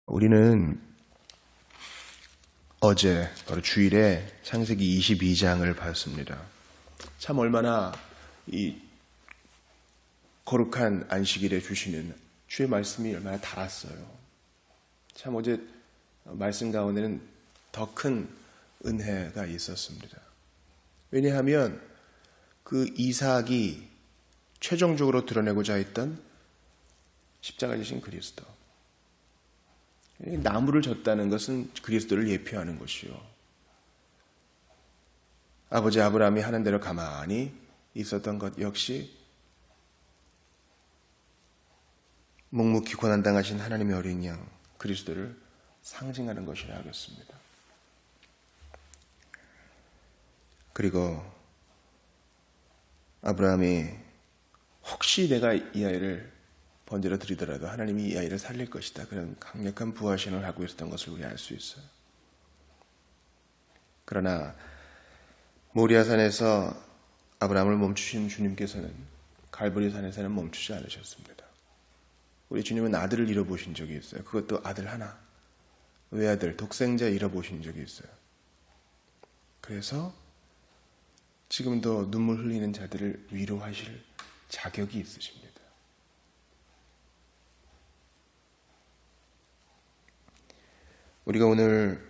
우리는 어제 바로 주일에 창세기 22장을 봤습니다. 참 얼마나 이 거룩한 안식일에 주시는 주의 말씀이 얼마나 달았어요. 참 어제 말씀 가운데는 더 큰 은혜가 있었습니다. 왜냐하면 그 이삭이 최종적으로 드러내고자 했던 십자가 지신 그리스도, 나무를 졌다는 것은 그리스도를 예표하는 것이요, 아버지 아브라함이 하는 대로 가만히 있었던 것 역시 묵묵히 고난당하신 하나님의 어린 양 그리스도를 상징하는 것이라 하겠습니다. 그리고 아브라함이 혹시 내가 이 아이를 번제로 드리더라도 하나님이 이 아이를 살릴 것이다, 그런 강력한 부활신을 하고 있었던 것을 우리 알 수 있어요. 그러나 모리아산에서 아브라함을 멈추신 주님께서는 갈보리산에서는 멈추지 않으셨습니다. 우리 주님은 아들을 잃어보신 적이 있어요. 그것도 아들 하나, 외아들, 독생자 잃어보신 적이 있어요. 그래서 지금도 눈물 흘리는 자들을 위로하실 자격이 있으십니다. 우리가 오늘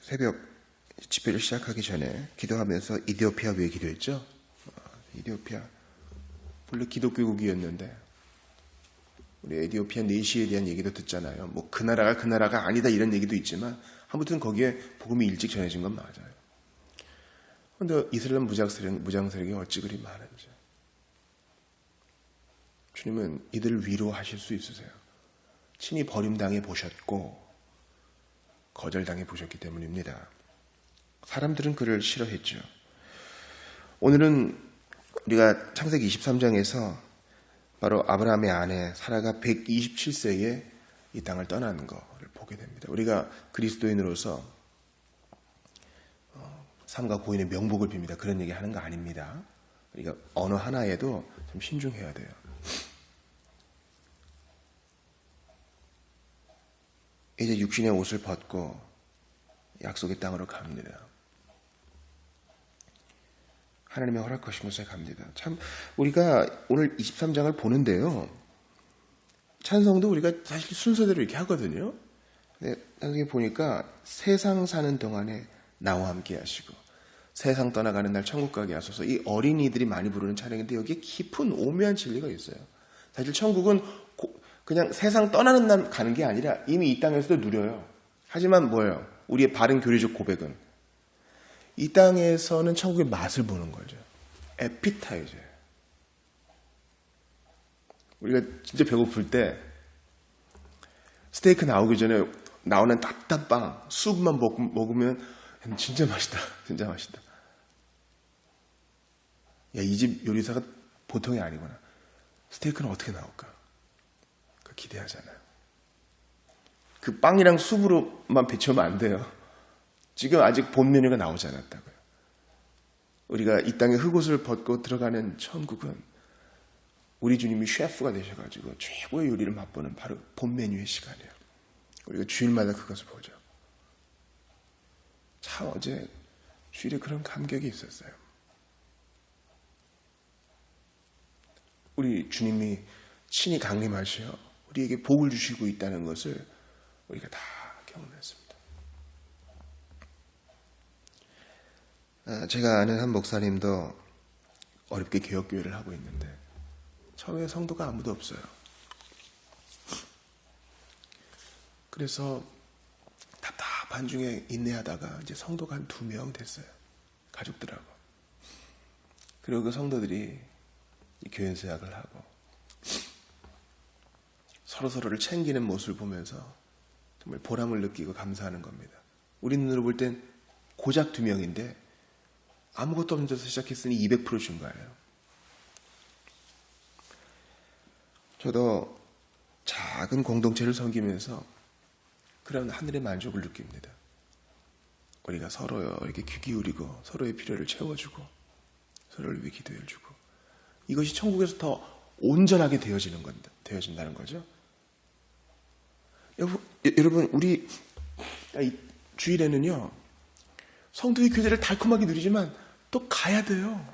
새벽 집회를 시작하기 전에 기도하면서 이디오피아 왜 기도했죠? 이디오피아 원래 기독교국이었는데 우리 에디오피아 내시에 대한 얘기도 듣잖아요. 뭐 그 나라가 아니다 이런 얘기도 있지만 아무튼 거기에 복음이 일찍 전해진 건 맞아요. 그런데 이슬람 무장세력이 어찌 그리 많은지 주님은 이들을 위로하실 수 있으세요. 친히 버림당해 보셨고 거절당해 보셨기 때문입니다. 사람들은 그를 싫어했죠. 오늘은 우리가 창세기 23장에서 바로 아브라함의 아내 사라가 127세에 이 땅을 떠나는 것을 보게 됩니다. 우리가 그리스도인으로서 삼가 고인의 명복을 빕니다. 그런 얘기 하는 거 아닙니다. 우리가 언어 하나에도 좀 신중해야 돼요. 이제 육신의 옷을 벗고 약속의 땅으로 갑니다. 하나님의 허락하신 곳에 갑니다. 참 우리가 오늘 23장을 보는데요, 찬송도 우리가 사실 순서대로 이렇게 하거든요. 근데 나중에 보니까 세상 사는 동안에 나와 함께 하시고 세상 떠나가는 날 천국 가게 하소서, 이 어린이들이 많이 부르는 찬양인데 여기에 깊은 오묘한 진리가 있어요. 사실 천국은 그냥 세상 떠나는 날 가는 게 아니라 이미 이 땅에서도 누려요. 하지만 뭐예요? 우리의 바른 교리적 고백은 이 땅에서는 천국의 맛을 보는 거죠. 에피타이저예요. 우리가 진짜 배고플 때 스테이크 나오기 전에 나오는 답답빵 수프만 먹으면 진짜 맛있다. 진짜 맛있다. 야, 이 집 요리사가 보통이 아니구나. 스테이크는 어떻게 나올까? 기대하잖아요. 그 빵이랑 수프로만 배치하면 안 돼요. 지금 아직 본 메뉴가 나오지 않았다고요. 우리가 이 땅에 흙옷을 벗고 들어가는 천국은 우리 주님이 셰프가 되셔가지고 최고의 요리를 맛보는 바로 본 메뉴의 시간이에요. 우리가 주일마다 그것을 보죠. 참 어제 주일에 그런 감격이 있었어요. 우리 주님이 친히 강림하셔 우리에게 복을 주시고 있다는 것을 우리가 다 경험했습니다. 제가 아는 한 목사님도 어렵게 개혁교회를 하고 있는데 처음에 성도가 아무도 없어요. 그래서 답답한 중에 인내하다가 이제 성도가 한 2명 됐어요. 가족들하고. 그리고 그 성도들이 교회에서 약을 하고 서로서로를 챙기는 모습을 보면서 정말 보람을 느끼고 감사하는 겁니다. 우리 눈으로 볼 땐 고작 2명인데 아무것도 없는 데서 시작했으니 200% 준 거예요. 저도 작은 공동체를 섬기면서 그런 하늘의 만족을 느낍니다. 우리가 서로 이렇게 귀 기울이고 서로의 필요를 채워주고 서로를 위해 기도해주고 이것이 천국에서 더 온전하게 되어지는 겁니다. 되어진다는 거죠. 여러분, 우리 주일에는요, 성도의 교제를 달콤하게 누리지만 또 가야 돼요.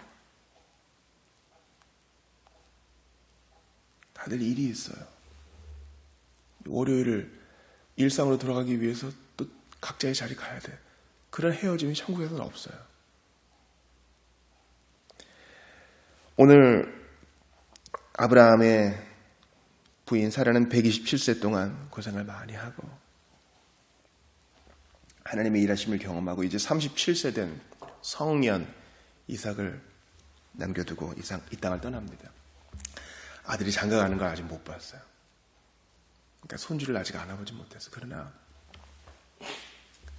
다들 일이 있어요. 월요일을 일상으로 돌아가기 위해서 또 각자의 자리 가야 돼. 그런 헤어짐이 천국에서는 없어요. 오늘 아브라함의 부인 사라는 127세 동안 고생을 많이 하고 하나님의 일하심을 경험하고 이제 37세 된 성년 이삭을 남겨두고 이 땅을 떠납니다. 아들이 장가가는 걸 아직 못 봤어요. 그러니까 손주를 아직 안아보지 못해서. 그러나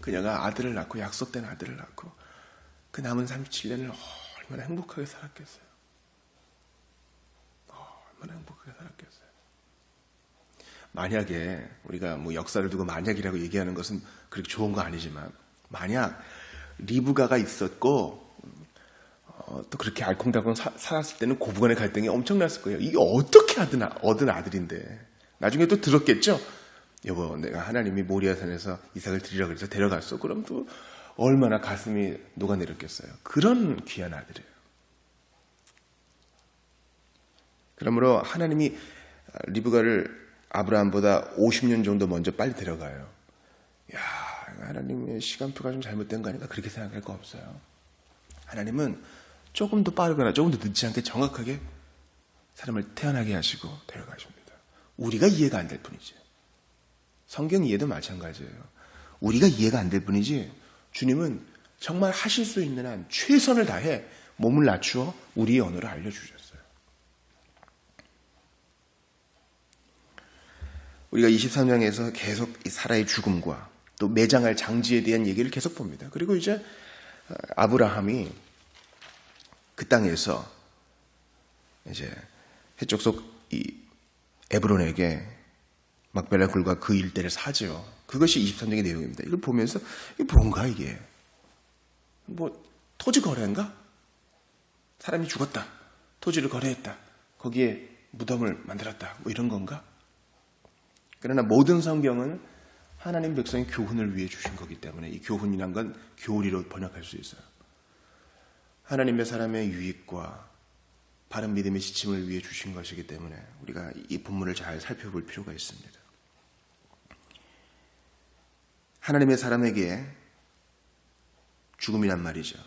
그녀가 아들을 낳고 약속된 아들을 낳고 그 남은 37년을 얼마나 행복하게 살았겠어요. 얼마나 행복하게 살았겠어요. 만약에 우리가 뭐 역사를 두고 만약이라고 얘기하는 것은 그렇게 좋은 거 아니지만 만약 리브가가 있었고 또 그렇게 알콩달콩 살았을 때는 고부간의 갈등이 엄청났을 거예요. 이게 어떻게 얻은 아들인데. 나중에 또 들었겠죠. 여보, 내가 하나님이 모리아산에서 이삭을 드리라고 해서 데려갔어. 그럼 또 얼마나 가슴이 녹아내렸겠어요. 그런 귀한 아들이에요. 그러므로 하나님이 리브가를 아브라함보다 50년 정도 먼저 빨리 데려가요. 야, 하나님의 시간표가 좀 잘못된 거 아닌가 그렇게 생각할 거 없어요. 하나님은 조금 더 빠르거나 조금 더 늦지 않게 정확하게 사람을 태어나게 하시고 데려가십니다. 우리가 이해가 안 될 뿐이지. 성경 이해도 마찬가지예요. 우리가 이해가 안 될 뿐이지 주님은 정말 하실 수 있는 한 최선을 다해 몸을 낮추어 우리의 언어를 알려주셨어요. 우리가 23장에서 계속 이 사라의 죽음과 또 매장할 장지에 대한 얘기를 계속 봅니다. 그리고 이제 아브라함이 그 땅에서 이제 해쪽 속 이 에브론에게 막벨라 굴과 그 일대를 사죠. 그것이 23장의 내용입니다. 이걸 보면서 이게 뭔가 이게 뭐 토지 거래인가? 사람이 죽었다. 토지를 거래했다. 거기에 무덤을 만들었다. 뭐 이런 건가? 그러나 모든 성경은 하나님 백성의 교훈을 위해 주신 거기 때문에 이 교훈이란 건 교리로 번역할 수 있어요. 하나님의 사람의 유익과 바른 믿음의 지침을 위해 주신 것이기 때문에 우리가 이 본문을 잘 살펴볼 필요가 있습니다. 하나님의 사람에게 죽음이란 말이죠.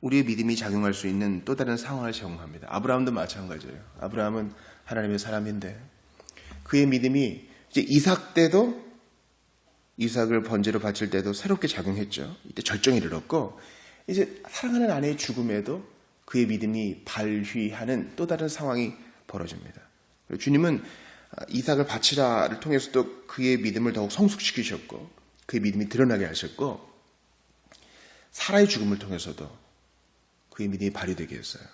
우리의 믿음이 작용할 수 있는 또 다른 상황을 제공합니다. 아브라함도 마찬가지예요. 아브라함은 하나님의 사람인데 그의 믿음이 이제 이삭 때도 이삭을 번제로 바칠 때도 새롭게 작용했죠. 이때 절정에 이르렀고 이제 사랑하는 아내의 죽음에도 그의 믿음이 발휘하는 또 다른 상황이 벌어집니다. 주님은 이삭을 바치라를 통해서도 그의 믿음을 더욱 성숙시키셨고 그의 믿음이 드러나게 하셨고 사라의 죽음을 통해서도 그의 믿음이 발휘되게 했어요.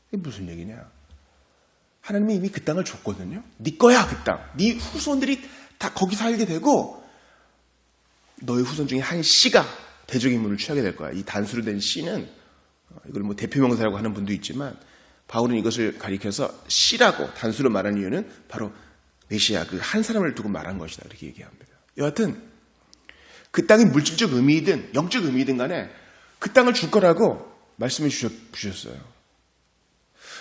이게 무슨 얘기냐? 하나님이 이미 그 땅을 줬거든요. 네 거야 그 땅. 네 후손들이 다 거기 살게 되고 너의 후손 중에 한 씨가 대적의 인물을 취하게 될 거야. 이 단수로 된 씨는 이걸 뭐 대표명사라고 하는 분도 있지만 바울은 이것을 가리켜서 씨라고 단수로 말한 이유는 바로 메시아 그 한 사람을 두고 말한 것이다 이렇게 얘기합니다. 여하튼 그 땅이 물질적 의미이든 영적 의미이든 간에 그 땅을 줄 거라고 말씀해 주셨어요.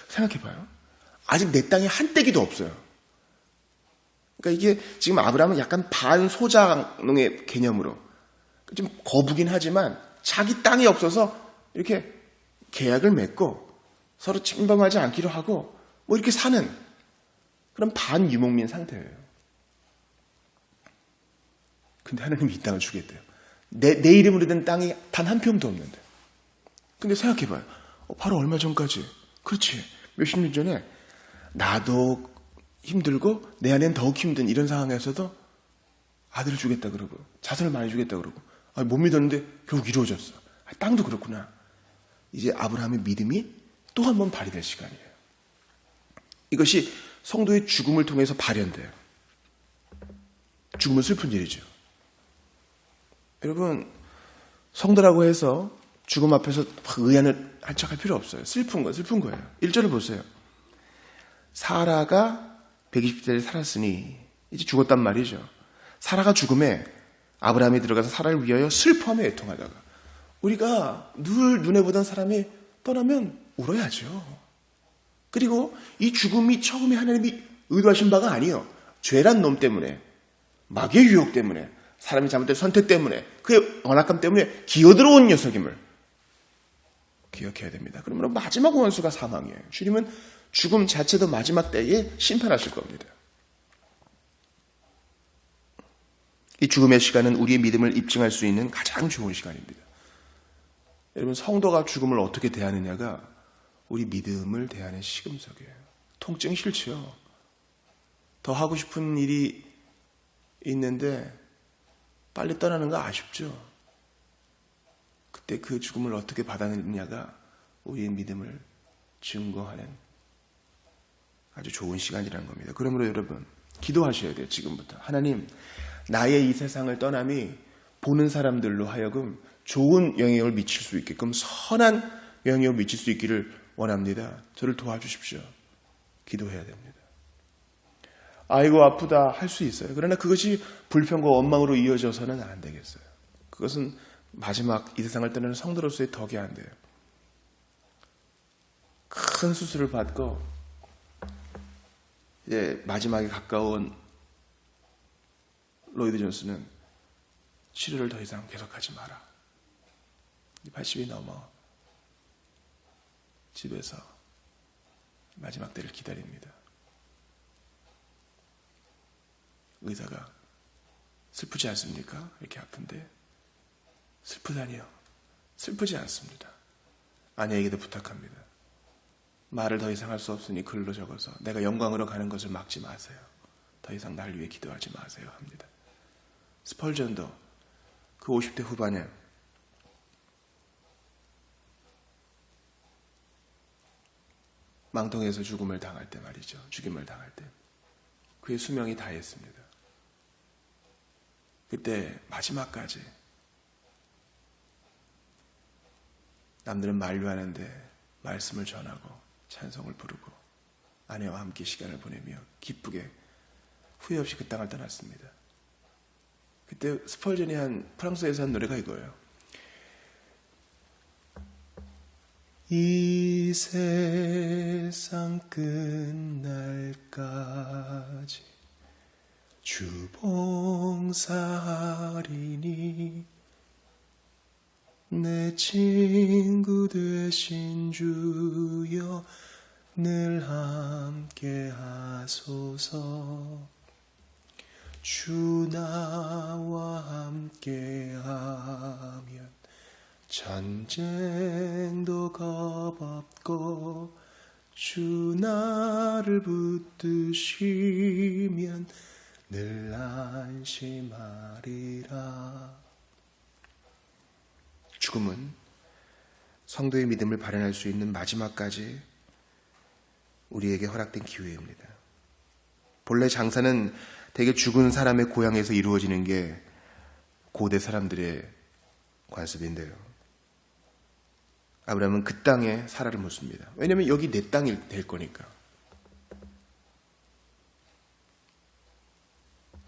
생각해봐요. 아직 내 땅에 한 떼기도 없어요. 그러니까 이게 지금 아브라함은 약간 반소장농의 개념으로 좀 거부긴 하지만 자기 땅이 없어서 이렇게 계약을 맺고 서로 침범하지 않기로 하고 뭐 이렇게 사는 그런 반유목민 상태예요. 근데 하나님이 이 땅을 주겠대요. 내 이름으로 된 땅이 단 한 평도 없는데. 근데 생각해봐요. 바로 얼마 전까지 그렇지 몇십 년 전에 나도 힘들고 내 아내는 더욱 힘든 이런 상황에서도 아들을 주겠다 그러고 자손을 많이 주겠다 그러고 못 믿었는데 결국 이루어졌어. 땅도 그렇구나. 이제 아브라함의 믿음이 또 한 번 발휘될 시간이에요. 이것이 성도의 죽음을 통해서 발현돼요. 죽음은 슬픈 일이죠. 여러분 성도라고 해서 죽음 앞에서 의안을 한척할 필요 없어요. 슬픈 거예요. 1절을 보세요. 사라가 120세를 살았으니 이제 죽었단 말이죠. 사라가 죽음에 아브라함이 들어가서 사라를 위하여 슬퍼하며 애통하다가 우리가 늘 눈에 보던 사람이 떠나면 울어야죠. 그리고 이 죽음이 처음에 하나님이 의도하신 바가 아니에요. 죄란 놈 때문에, 마귀의 유혹 때문에, 사람이 잘못된 선택 때문에, 그의 언악감 때문에 기어들어온 녀석임을 기억해야 됩니다. 그러면 마지막 원수가 사망이에요. 주님은 죽음 자체도 마지막 때에 심판하실 겁니다. 이 죽음의 시간은 우리의 믿음을 입증할 수 있는 가장 좋은 시간입니다. 여러분, 성도가 죽음을 어떻게 대하느냐가 우리 믿음을 대하는 시금석이에요. 통증이 싫죠. 더 하고 싶은 일이 있는데 빨리 떠나는 거 아쉽죠. 그때 그 죽음을 어떻게 받아내느냐가 우리의 믿음을 증거하는 아주 좋은 시간이라는 겁니다. 그러므로 여러분, 기도하셔야 돼요. 지금부터. 하나님, 나의 이 세상을 떠남이 보는 사람들로 하여금 좋은 영향을 미칠 수 있게끔 선한 영향을 미칠 수 있기를 원합니다. 저를 도와주십시오. 기도해야 됩니다. 아이고 아프다 할 수 있어요. 그러나 그것이 불평과 원망으로 이어져서는 안 되겠어요. 그것은 마지막 이 세상을 떠나는 성도로서의 덕이 안 돼요. 큰 수술을 받고 이제 마지막에 가까운 로이드 존스는 치료를 더 이상 계속하지 마라. 80이 넘어 집에서 마지막 때를 기다립니다. 의사가 슬프지 않습니까? 이렇게 아픈데 슬프다니요. 슬프지 않습니다. 아내에게도 부탁합니다. 말을 더 이상 할 수 없으니 글로 적어서 내가 영광으로 가는 것을 막지 마세요. 더 이상 날 위해 기도하지 마세요 합니다. 스펄전도 그 50대 후반에 망통에서 죽음을 당할 때 말이죠. 죽임을 당할 때 그의 수명이 다했습니다. 그때 마지막까지 남들은 만류하는데 말씀을 전하고 찬송을 부르고 아내와 함께 시간을 보내며 기쁘게 후회 없이 그 땅을 떠났습니다. 그때 스펄전이 한 프랑스에서 한 노래가 이거예요. 이 세상 끝날까지 주 봉사하리니 내 친구 되신 주여 늘 함께 하소서. 주 나와 함께 하면 전쟁도 겁없고 주 나를 붙드시면 늘 안심하리라. 죽음은 성도의 믿음을 발현할 수 있는 마지막까지 우리에게 허락된 기회입니다. 본래 장사는 대개 죽은 사람의 고향에서 이루어지는 게 고대 사람들의 관습인데요. 아브라함은 그 땅에 사라를 묻습니다. 왜냐하면 여기 내 땅이 될 거니까.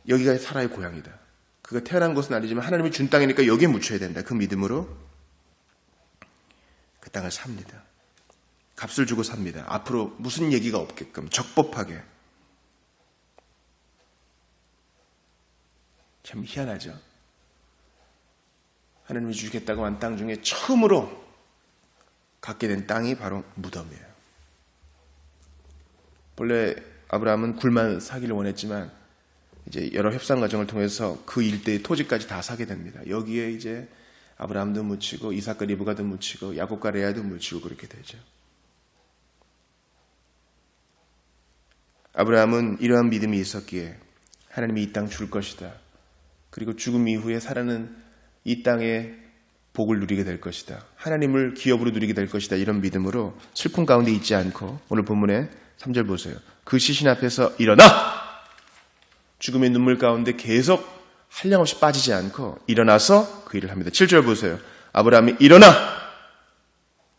여기가 사라의 고향이다. 그가 태어난 것은 아니지만 하나님이 준 땅이니까 여기에 묻혀야 된다. 그 믿음으로 그 땅을 삽니다. 값을 주고 삽니다. 앞으로 무슨 얘기가 없게끔 적법하게. 참 희한하죠. 하나님이 주시겠다고 한 땅 중에 처음으로 갖게 된 땅이 바로 무덤이에요. 본래 아브라함은 굴만 사기를 원했지만 이제 여러 협상 과정을 통해서 그 일대의 토지까지 다 사게 됩니다. 여기에 이제 아브라함도 묻히고 이삭과 리브가도 묻히고 야곱과 레아도 묻히고 그렇게 되죠. 아브라함은 이러한 믿음이 있었기에 하나님이 이 땅 줄 것이다. 그리고 죽음 이후에 사라는 이 땅의 복을 누리게 될 것이다. 하나님을 기업으로 누리게 될 것이다. 이런 믿음으로 슬픔 가운데 있지 않고 오늘 본문의 3절 보세요. 그 시신 앞에서 일어나! 죽음의 눈물 가운데 계속 한량없이 빠지지 않고 일어나서 그 일을 합니다. 7절 보세요. 아브라함이 일어나!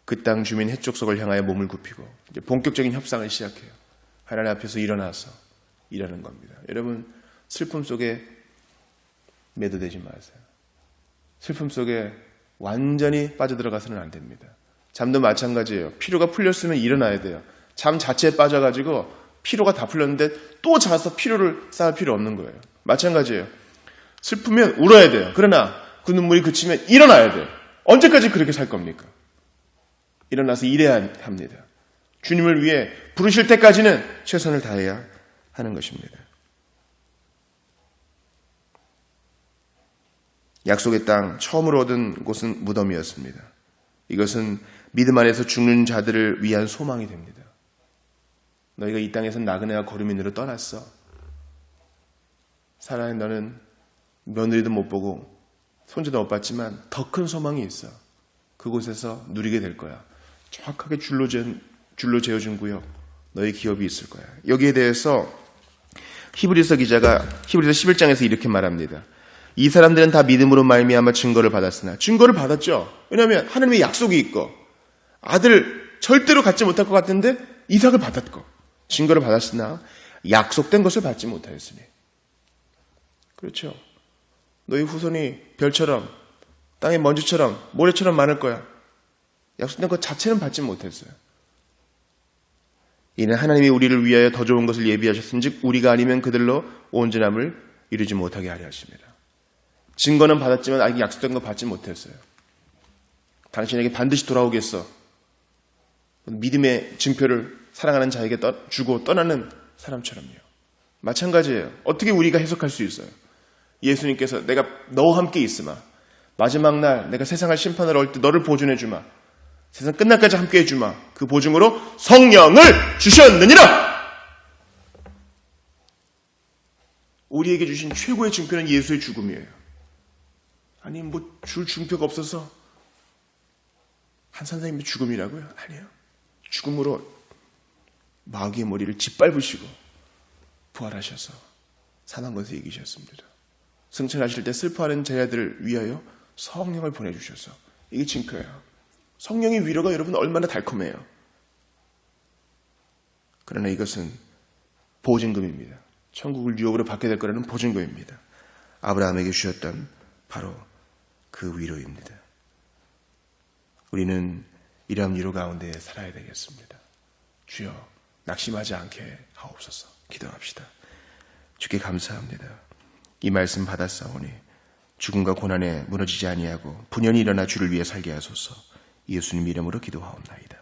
그 땅 주민 해족속을 향하여 몸을 굽히고 이제 본격적인 협상을 시작해요. 하나님 앞에서 일어나서 일하는 겁니다. 여러분, 슬픔 속에 매도되지 마세요. 슬픔 속에 완전히 빠져들어가서는 안 됩니다. 잠도 마찬가지예요. 피로가 풀렸으면 일어나야 돼요. 잠 자체에 빠져가지고 피로가 다 풀렸는데 또 자서 피로를 쌓을 필요 없는 거예요. 마찬가지예요. 슬프면 울어야 돼요. 그러나 그 눈물이 그치면 일어나야 돼요. 언제까지 그렇게 살 겁니까? 일어나서 일해야 합니다. 주님을 위해 부르실 때까지는 최선을 다해야 하는 것입니다. 약속의 땅 처음으로 얻은 곳은 무덤이었습니다. 이것은 믿음 안에서 죽는 자들을 위한 소망이 됩니다. 너희가 이 땅에서 나그네와 거류민으로 떠났어. 살아낸 너는 며느리도 못 보고 손주도 못 봤지만 더 큰 소망이 있어. 그곳에서 누리게 될 거야. 정확하게 줄로 재어준 구역, 너의 기업이 있을 거야. 여기에 대해서 히브리서 기자가 히브리서 11장에서 이렇게 말합니다. 이 사람들은 다 믿음으로 말미암아 증거를 받았으나, 증거를 받았죠. 왜냐하면 하나님의 약속이 있고 아들 절대로 갖지 못할 것 같은데 이삭을 받았고, 증거를 받았으나 약속된 것을 받지 못하였으니. 그렇죠. 너희 후손이 별처럼 땅의 먼지처럼 모래처럼 많을 거야. 약속된 것 자체는 받지 못했어요. 이는 하나님이 우리를 위하여 더 좋은 것을 예비하셨은즉 우리가 아니면 그들로 온전함을 이루지 못하게 하려 하십니다. 증거는 받았지만 아직 약속된 거 받지 못했어요. 당신에게 반드시 돌아오겠어. 믿음의 증표를 사랑하는 자에게 주고 떠나는 사람처럼요. 마찬가지예요. 어떻게 우리가 해석할 수 있어요? 예수님께서 내가 너와 함께 있으마. 마지막 날 내가 세상을 심판하러 올 때 너를 보존해 주마. 세상 끝날까지 함께 해주마. 그 보증으로 성령을 주셨느니라. 우리에게 주신 최고의 증표는 예수의 죽음이에요. 아니 줄 증표가 없어서 한 선생님의 죽음이라고요? 아니에요. 죽음으로 마귀의 머리를 짓밟으시고 부활하셔서 사망 권세 이기셨습니다. 승천하실 때 슬퍼하는 제자들을 위하여 성령을 보내주셔서 이게 증표예요. 성령의 위로가 여러분 얼마나 달콤해요. 그러나 이것은 보증금입니다. 천국을 유업으로 받게 될 거라는 보증금입니다. 아브라함에게 주셨던 바로 그 위로입니다. 우리는 이러한 위로 가운데 살아야 되겠습니다. 주여 낙심하지 않게 하옵소서. 기도합시다. 주께 감사합니다. 이 말씀 받았사오니 죽음과 고난에 무너지지 아니하고 분연히 일어나 주를 위해 살게 하소서. 예수님 이름으로 기도하옵나이다.